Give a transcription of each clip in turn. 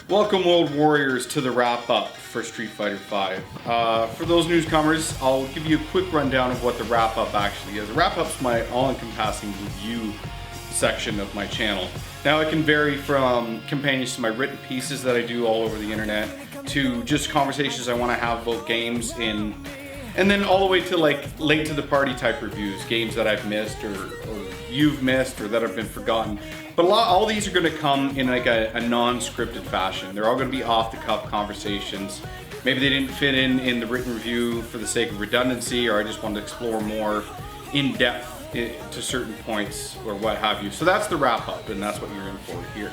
Welcome, World Warriors, to the wrap-up for Street Fighter V. For those newcomers, I'll give you a quick rundown of what the wrap-up actually is. The wrap-up's my all-encompassing review section of my channel. Now, it can vary from companions to my written pieces that I do all over the internet, to just conversations I want to have about games and then all the way to like late to the party type reviews, games that I've missed or you've missed or that have been forgotten. But all these are going to come in like a non-scripted fashion. They're all going to be off-the-cuff conversations. Maybe they didn't fit in the written review for the sake of redundancy, or I just wanted to explore more in depth to certain points or what have you. So that's the wrap-up, and that's what you're in for here.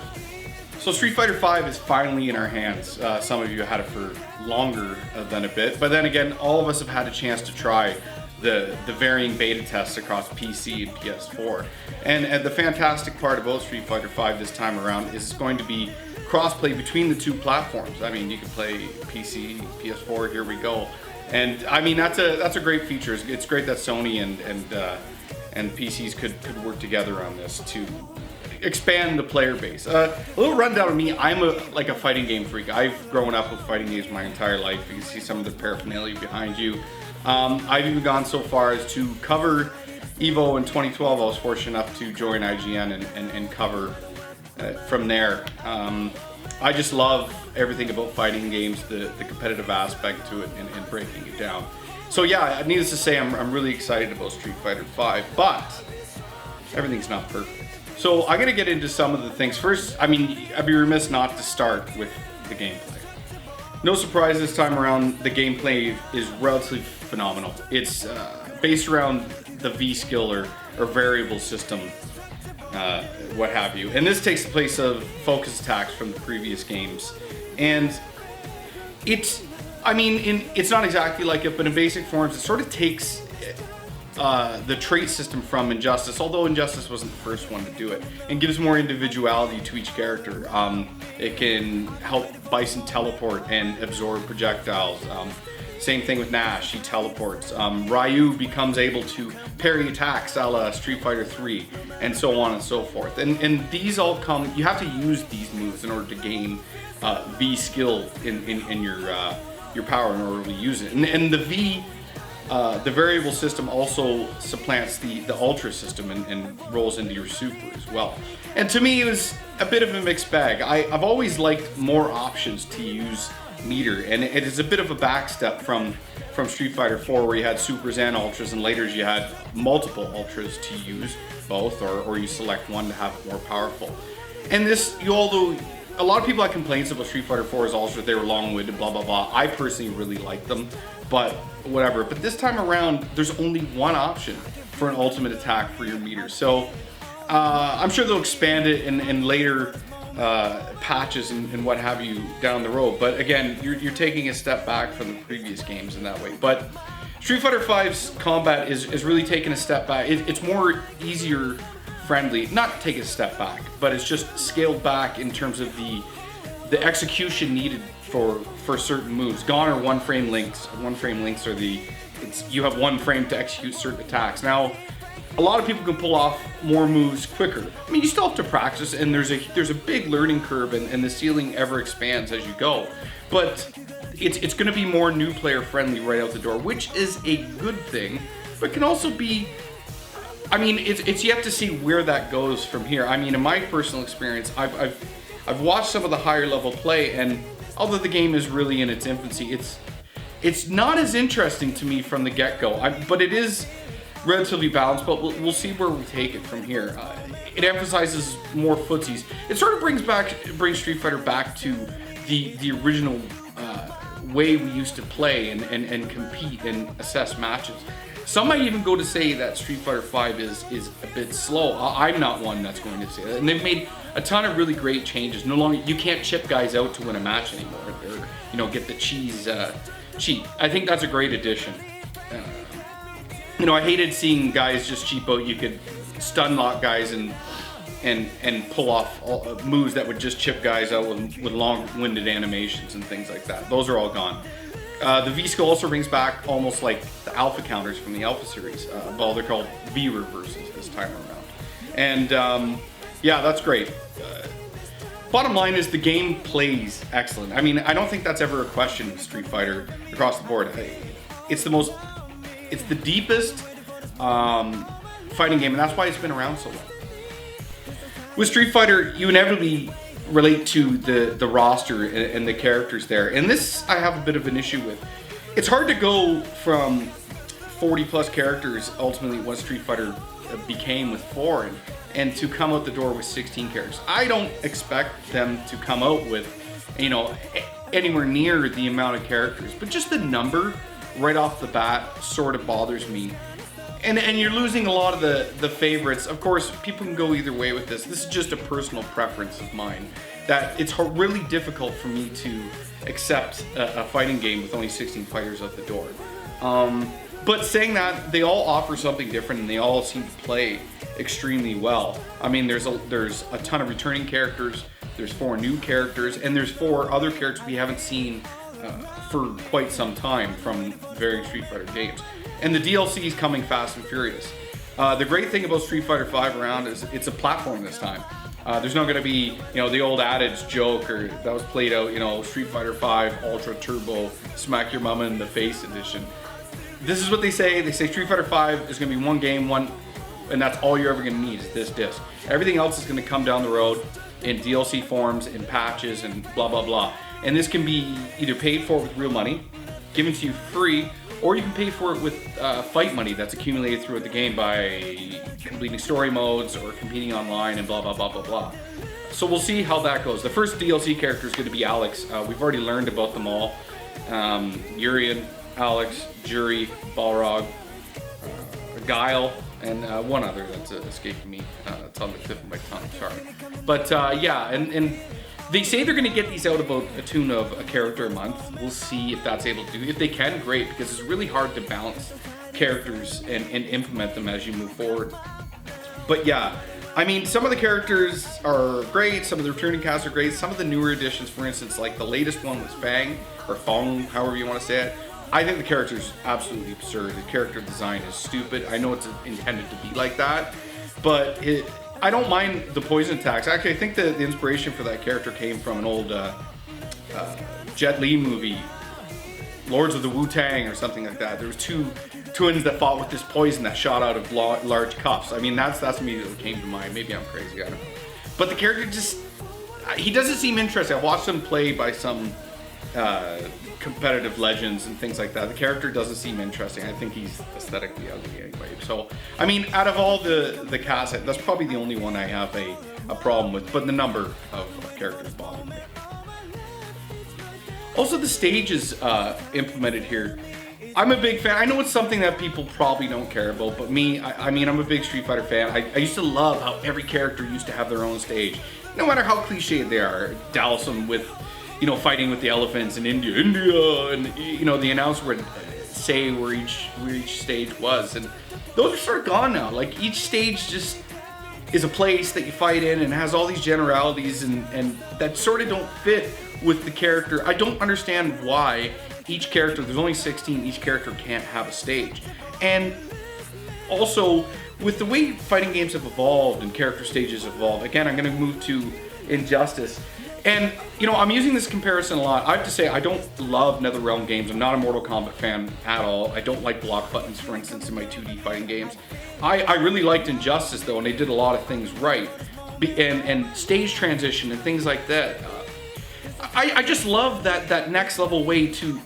So Street Fighter V is finally in our hands. Some of you had it for longer than a bit, but then again, all of us have had a chance to try the varying beta tests across PC and PS4. And the fantastic part about Street Fighter V this time around is it's going to be crossplay between the two platforms. I mean, you can play PC, PS4, here we go. And I mean, that's a great feature. It's great that Sony and PCs could work together on this to expand the player base. A little rundown of me: I'm a fighting game freak. I've grown up with fighting games my entire life. You can see some of the paraphernalia behind you. I've even gone so far as to cover EVO in 2012. I was fortunate enough to join IGN and cover from there. I just love everything about fighting games, the competitive aspect to it and breaking it down. So yeah, needless to say, I'm really excited about Street Fighter V, but everything's not perfect. So I'm gonna get into some of the things. First, I mean, I'd be remiss not to start with the gameplay. No surprise this time around, the gameplay is relatively phenomenal. It's based around the V skill or variable system, what have you. And this takes the place of focus attacks from the previous games. And it's not exactly like it, but in basic forms, it sort of takes the trait system from Injustice, although Injustice wasn't the first one to do it, and gives more individuality to each character. It can help Bison teleport and absorb projectiles. Same thing with Nash, he teleports. Ryu becomes able to parry attacks a la Street Fighter 3, and so on and so forth. And these all come, you have to use these moves in order to gain V skill in your power in order to use it. And the V, the variable system also supplants the Ultra system and rolls into your Super as well. And to me, it was a bit of a mixed bag. I've always liked more options to use meter, and it is a bit of a backstep from Street Fighter 4, where you had Supers and Ultras, and later you had multiple Ultras to use both, or you select one to have it more powerful. And this, although a lot of people had complaints about Street Fighter 4's Ultras, they were long-winded, blah blah blah. I personally really liked them, but whatever. But this time around, there's only one option for an ultimate attack for your meter. So I'm sure they'll expand it in later patches and what have you down the road. But again, you're taking a step back from the previous games in that way. But Street Fighter V's combat is really taking a step back. It's more easier friendly, not take a step back, but it's just scaled back in terms of the execution needed for certain moves. Gone are one frame links. One frame links are you have one frame to execute certain attacks. Now, a lot of people can pull off more moves quicker. I mean, you still have to practice, and there's a big learning curve, and the ceiling ever expands as you go. But it's going to be more new player friendly right out the door, which is a good thing, but can also be, I mean, it's yet to see where that goes from here. I mean, in my personal experience, I've watched some of the higher level play, and although the game is really in its infancy, it's not as interesting to me from the get-go. But it is relatively balanced, but we'll see where we take it from here. It emphasizes more footsies. It sort of brings Street Fighter back to the original way we used to play and compete and assess matches. Some might even go to say that Street Fighter V is a bit slow. I'm not one that's going to say that. And they've made a ton of really great changes. No longer, you can't chip guys out to win a match anymore, or get the cheese cheat. I think that's a great addition. I hated seeing guys just cheap out. You could stun lock guys and pull off moves that would just chip guys out with long-winded animations and things like that. Those are all gone. The V skill also brings back almost like the alpha counters from the Alpha series. Well, they're called V reverses this time around. And yeah, that's great. Bottom line is the game plays excellent. I mean, I don't think that's ever a question with Street Fighter across the board. It's the deepest fighting game, and that's why it's been around so long. With Street Fighter, you inevitably relate to the roster and the characters there, and this I have a bit of an issue with. It's hard to go from 40 plus characters ultimately what Street Fighter became with 4 and to come out the door with 16 characters. I don't expect them to come out with, you know, anywhere near the amount of characters, but just the number right off the bat sort of bothers me. And you're losing a lot of the favorites. Of course, people can go either way with this. This is just a personal preference of mine, that it's really difficult for me to accept a fighting game with only 16 fighters out the door. But saying that, they all offer something different and they all seem to play extremely well. I mean, there's a ton of returning characters, there's 4 new characters, and there's 4 other characters we haven't seen for quite some time from various Street Fighter games. And the DLC is coming fast and furious. The great thing about Street Fighter V around is it's a platform this time. There's not going to be, you know, the old adage joke or that was played out, you know, Street Fighter V Ultra Turbo Smack Your Mama in the Face edition. This is what they say. They say Street Fighter V is going to be one game, and that's all you're ever going to need is this disc. Everything else is going to come down the road in DLC forms, in patches, and blah, blah, blah. And this can be either paid for with real money, given to you free, or you can pay for it with fight money that's accumulated throughout the game by completing story modes or competing online and blah, blah, blah, blah, blah. So we'll see how that goes. The first DLC character is going to be Alex. We've already learned about them all. Urian, Alex, Jury, Balrog, Guile, and one other that's escaping me. It's on the tip of my tongue, sorry. But yeah, and they say they're going to get these out about a tune of a character a month. We'll see if that's able to do. If they can, great, because it's really hard to balance characters and implement them as you move forward. But yeah, I mean, some of the characters are great, some of the returning casts are great, some of the newer additions, for instance, like the latest one was Fang, or Fong, however you want to say it. I think the character's absolutely absurd. The character design is stupid. I know it's intended to be like that, but I don't mind the poison attacks. Actually, I think the inspiration for that character came from an old Jet Li movie, Lords of the Wu-Tang or something like that. There was 2 twins that fought with this poison that shot out of large cups. I mean, that's immediately what came to mind. Maybe I'm crazy, I don't know. But the character just, he doesn't seem interesting. I watched him play by some competitive legends and things like that. The character doesn't seem interesting. I think he's aesthetically ugly anyway. So, I mean, out of all the cast, that's probably the only one I have a problem with, but the number of characters bother me. Also, the stages implemented here. I'm a big fan. I know it's something that people probably don't care about, but me, I mean, I'm a big Street Fighter fan. I used to love how every character used to have their own stage. No matter how cliched they are. Dhalsim with, you know, fighting with the elephants in India, and, you know, the announcer would say where each stage was. And those are sort of gone now. Like, each stage just is a place that you fight in and has all these generalities and that sort of don't fit with the character. I don't understand why each character, there's only 16, each character can't have a stage. And also, with the way fighting games have evolved and character stages evolved, again, I'm going to move to Injustice. And, you know, I'm using this comparison a lot. I have to say, I don't love NetherRealm games. I'm not a Mortal Kombat fan at all. I don't like block buttons, for instance, in my 2D fighting games. I really liked Injustice, though, and they did a lot of things right. And stage transition and things like that. I just love that next level way to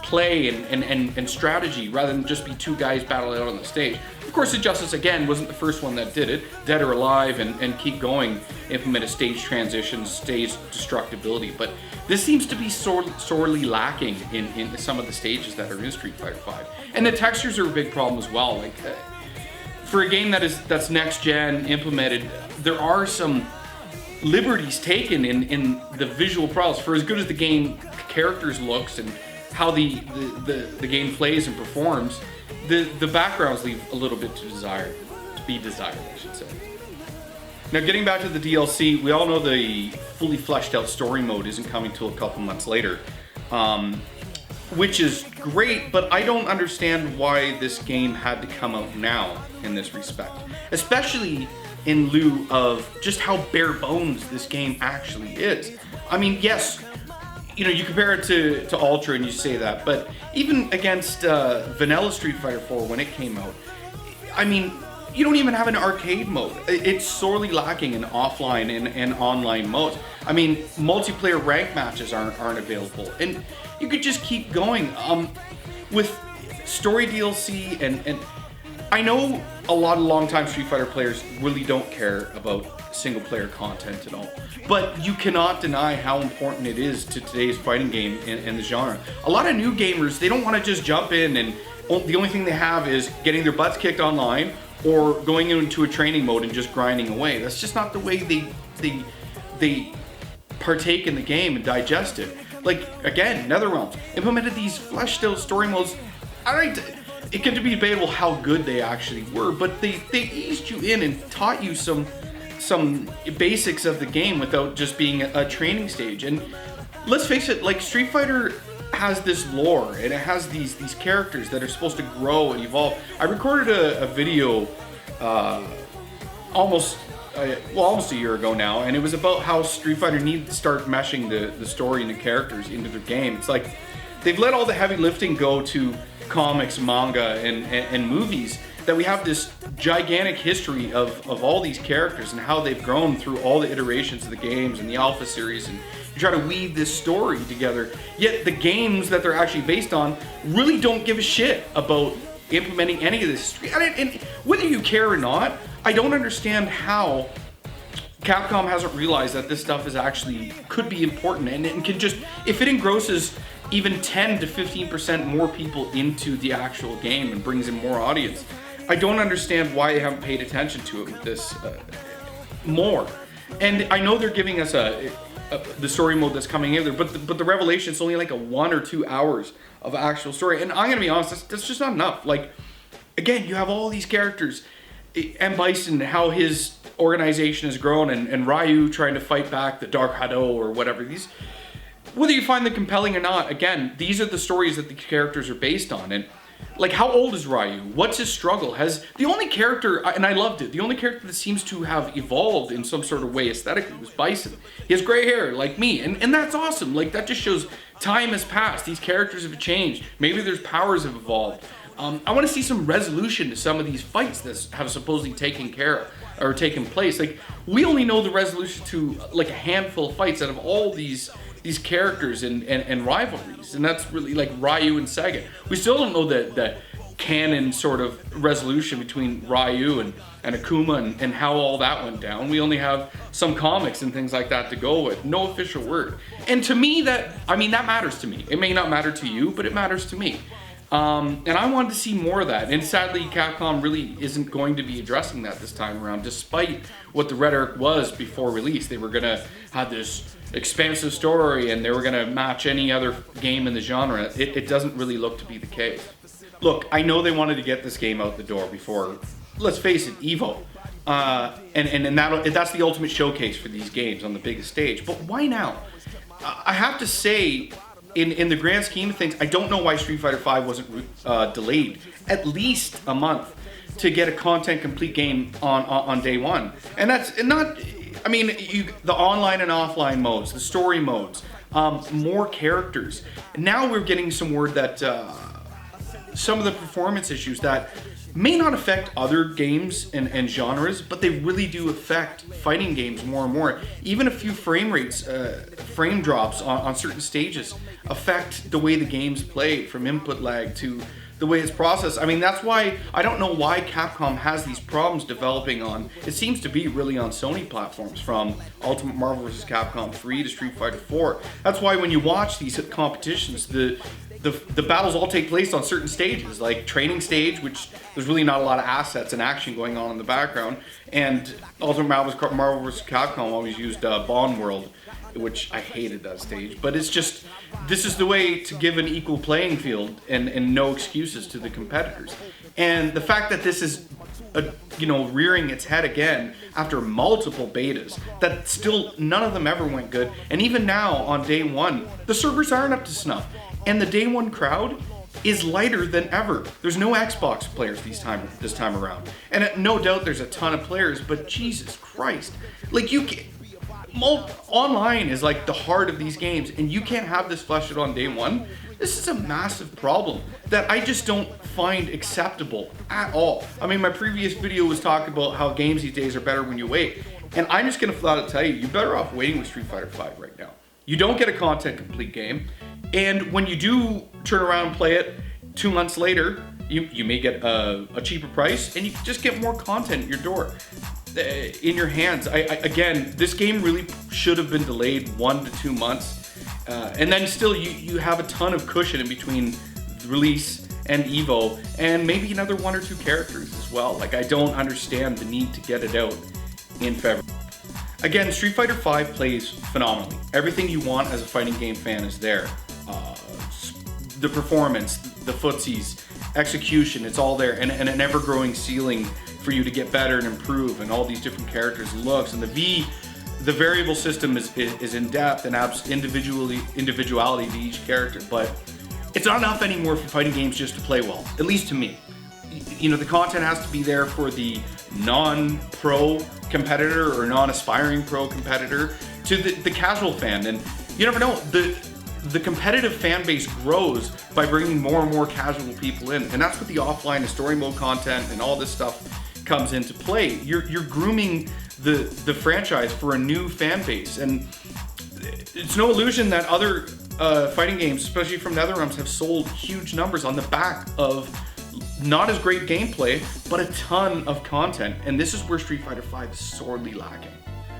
play and strategy rather than just be 2 guys battling out on the stage. Of course, Injustice, again, wasn't the first one that did it. Dead or Alive and Keep Going implemented stage transitions, stage destructibility, but this seems to be sorely lacking in some of the stages that are in Street Fighter V. And the textures are a big problem as well. Like, for a game that's next gen implemented, there are some liberties taken in the visual prowess. For as good as the game characters looks and how the game plays and performs, the backgrounds leave a little bit to be desired, I should say. Now, getting back to the DLC, we all know the fully fleshed out story mode isn't coming till a couple months later. which is great, but I don't understand why this game had to come out now in this respect, especially in lieu of just how bare bones this game actually is. I mean, yes, you know, you compare it to Ultra and you say that, but even against vanilla Street Fighter 4 when it came out, I mean, you don't even have an arcade mode. It's sorely lacking in offline and online modes. I mean, multiplayer rank matches aren't available, and you could just keep going with story DLC and I know a lot of longtime Street Fighter players really don't care about single player content at all, but you cannot deny how important it is to today's fighting game and the genre. A lot of new gamers, they don't want to just jump in and the only thing they have is getting their butts kicked online or going into a training mode and just grinding away. That's just not the way they partake in the game and digest it. Like, again, NetherRealms implemented these fleshed out story modes. It can be debatable how good they actually were, but they eased you in and taught you some basics of the game without just being a training stage. And let's face it, like, Street Fighter has this lore and it has these characters that are supposed to grow and evolve. I recorded a video almost a year ago now, and it was about how Street Fighter needs to start meshing the story and the characters into their game. It's like they've let all the heavy lifting go to comics, manga, and movies, that we have this gigantic history of all these characters and how they've grown through all the iterations of the games and the Alpha series, and you try to weave this story together, yet the games that they're actually based on really don't give a shit about implementing any of this. And whether you care or not, I don't understand how Capcom hasn't realized that this stuff is actually could be important, and it can just, if it engrosses even 10 to 15% more people into the actual game and brings in more audience, I don't understand why they haven't paid attention to it with this more. And I know they're giving us the story mode that's coming in there, but the revelation is only like a 1 or 2 hours of actual story. And I'm gonna be honest, that's just not enough. Like, again, you have all these characters, M.Bison, how his organization has grown, and Ryu trying to fight back the Dark Hado or whatever. These, whether you find them compelling or not, again, these are the stories that the characters are based on. And like, how old is Ryu? What's his struggle? Has the only character, and I loved it, the only character that seems to have evolved in some sort of way aesthetically was Bison. He has gray hair like me, and that's awesome. Like, that just shows time has passed. These characters have changed. Maybe their powers have evolved. I want to see some resolution to some of these fights that have supposedly taken place. Like, we only know the resolution to like a handful of fights out of all these characters and rivalries, and that's really like Ryu and Sega. We still don't know the canon sort of resolution between Ryu and Akuma and how all that went down. We only have some comics and things like that to go with. No official word. And to me, that matters to me. It may not matter to you, but it matters to me. And I wanted to see more of that. And sadly, Capcom really isn't going to be addressing that this time around, despite what the rhetoric was before release. They were going to have this expansive story and they were going to match any other game in the genre. It doesn't really look to be the case. Look, I know they wanted to get this game out the door before, let's face it, EVO. And that's the ultimate showcase for these games on the biggest stage. But why now? I have to say, in the grand scheme of things, I don't know why Street Fighter V wasn't delayed at least a month to get a content complete game on day one. And that's not, I mean, the online and offline modes, the story modes, more characters. Now we're getting some word that some of the performance issues that may not affect other games and genres, but they really do affect fighting games more and more. Even a few frame drops on certain stages affect the way the game's played, from input lag to the way it's processed. I mean, that's why I don't know why Capcom has these problems developing on, it seems to be really on Sony platforms, from Ultimate Marvel vs. Capcom 3 to Street Fighter 4. That's why when you watch these competitions, the battles all take place on certain stages, like training stage, which there's really not a lot of assets and action going on in the background, and Ultimate Marvel vs. Capcom always used Bond World, which I hated that stage. But it's just, this is the way to give an equal playing field and no excuses to the competitors. And the fact that this is rearing its head again after multiple betas, that still none of them ever went good, and even now on day one the servers aren't up to snuff. And the day one crowd is lighter than ever. There's no Xbox players this time around. And no doubt there's a ton of players, but Jesus Christ. Like online is like the heart of these games, and you can't have this fleshed out on day one. This is a massive problem that I just don't find acceptable at all. I mean, my previous video was talking about how games these days are better when you wait. And I'm just gonna flat out tell you, you're better off waiting with Street Fighter V right now. You don't get a content complete game. And when you do turn around and play it 2 months later, you may get a cheaper price, and you just get more content at your door, in your hands. Again, this game really should have been delayed 1 to 2 months. And then still you have a ton of cushion in between release and Evo, and maybe another 1 or 2 characters as well. Like, I don't understand the need to get it out in February. Again, Street Fighter V plays phenomenally. Everything you want as a fighting game fan is there. The performance, the footsies, execution, it's all there, and an ever-growing ceiling for you to get better and improve, and all these different characters' looks, and the variable system is in depth and adds individuality to each character, but it's not enough anymore for fighting games just to play well, at least to me. You know, the content has to be there for the non-pro competitor or non-aspiring pro competitor to the casual fan, and you never know, the competitive fan base grows by bringing more and more casual people in, and that's what the offline and story mode content and all this stuff comes into play. You're grooming the franchise for a new fan base, and it's no illusion that other fighting games, especially from NetherRealms, have sold huge numbers on the back of not as great gameplay, but a ton of content, and this is where Street Fighter V is sorely lacking.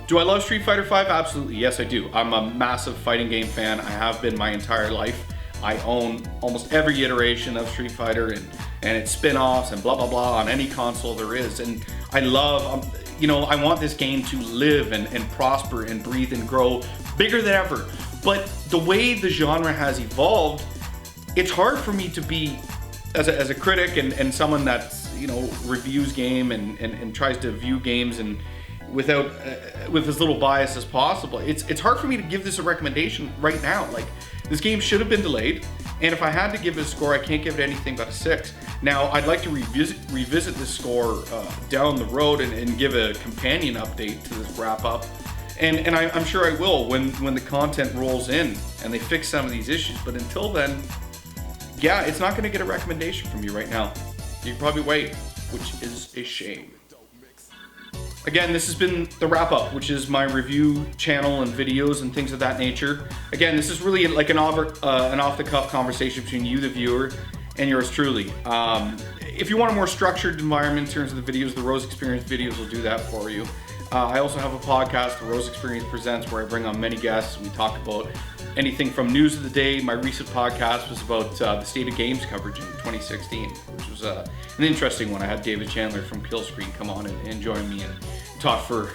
Do I love Street Fighter V? Absolutely, yes I do. I'm a massive fighting game fan. I have been my entire life. I own almost every iteration of Street Fighter and its spin-offs and blah blah blah on any console there is. And I love, you know, I want this game to live and prosper and breathe and grow bigger than ever. But the way the genre has evolved, it's hard for me to be, as a critic and someone that's, you know, reviews game and tries to view games and with as little bias as possible. It's hard for me to give this a recommendation right now. Like, this game should have been delayed, and if I had to give it a score, I can't give it anything but a 6. Now, I'd like to revisit this score down the road and give a companion update to this wrap up, and I'm sure I will when the content rolls in and they fix some of these issues. But until then, yeah, it's not going to get a recommendation from you right now. You can probably wait, which is a shame. Again, this has been the wrap up, which is my review channel and videos and things of that nature. Again, this is really like an off-the-cuff conversation between you, the viewer, and yours truly. If you want a more structured environment in terms of the videos, the Rose Experience videos will do that for you. I also have a podcast, The Rose Experience Presents, where I bring on many guests. We talk about anything from news of the day. My recent podcast was about the state of games coverage in 2016, which was an interesting one. I had David Chandler from Killscreen come on and join me and talk for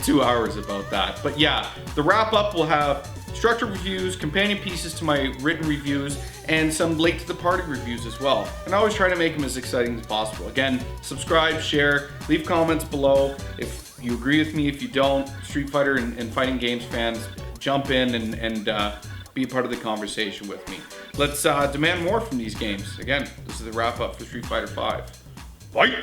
2 hours about that. But yeah, the wrap up will have structured reviews, companion pieces to my written reviews, and some late to the party reviews as well. And I always try to make them as exciting as possible. Again, subscribe, share, leave comments below. If you agree with me, if you don't, Street Fighter and fighting games fans, jump in and be a part of the conversation with me. Let's demand more from these games. Again, this is the wrap up for Street Fighter V. Fight!